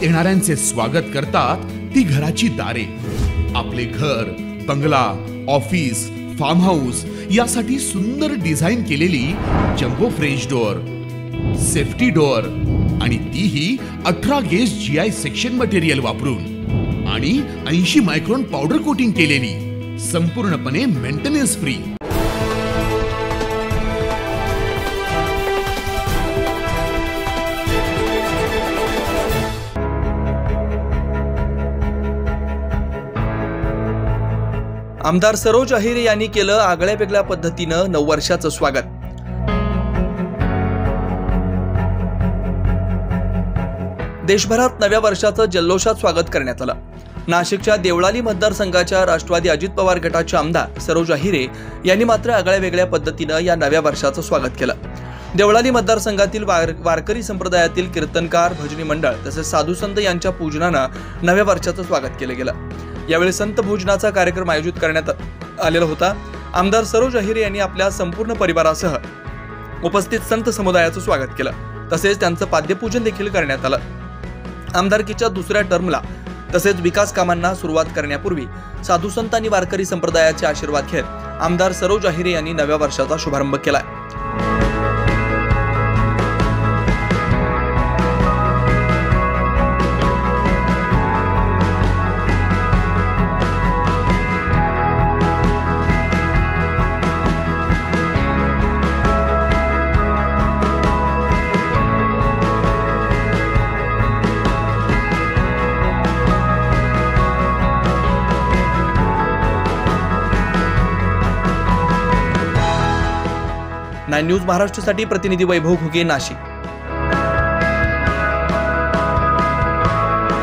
येणाऱ्यांचे स्वागत करतात ती घराची दारे. आपले घर, बंगला, ऑफिस, फार्म हाऊस यासाठी सुंदर डिझाईन केलेली jumbo French door, safety door आणि तीही 18 गेज GI सेक्शन मटेरियल वापरून आणि 80 मायक्रॉन पावडर कोटिंग केलेली, संपूर्णपणे मेंटेनन्स फ्री. आमदार सरोज अहिरे यांनी केलं आगळ्या वेगळ्या पद्धतीनं 9 वर्षाचं स्वागत. देशभरात नव्या वर्षाचं जल्लोषात स्वागत करण्यात आलं. नाशिकच्या देवळाली मतदारसंघाच्या राष्ट्रवादी अजित पवार गटाचे आमदार सरोज अहिरे यांनी मात्र आगळ्या वेगळ्या पद्धतीनं या नव्या वर्षाचं स्वागत केलं. देवळाली मतदारसंघातील वारकरी संप्रदायातील कीर्तनकार, भजनी मंडळ तसेच साधू संत यांच्या पूजनानं नव्या वर्षाचं स्वागत केलं गेलं. यावेळी संत भोजनाचा कार्यक्रम आयोजित करण्यात आलेला होता. आमदार सरोज अहिरे यांनी आपल्या संपूर्ण परिवारासह उपस्थित संत समुदायाचं स्वागत केलं. तसेच त्यांचं पाद्यपूजन देखील करण्यात आलं. आमदारकीच्या दुसऱ्या टर्मला तसेच विकास कामांना सुरुवात करण्यापूर्वी साधू संत आणि वारकरी संप्रदायाचे आशीर्वाद घेत आमदार सरोज अहिरे यांनी नव्या वर्षाचा शुभारंभ केलाय. नाइन न्यूज महाराष्ट्रासाठी प्रतिनिधी वैभव घुगे, नाशिक.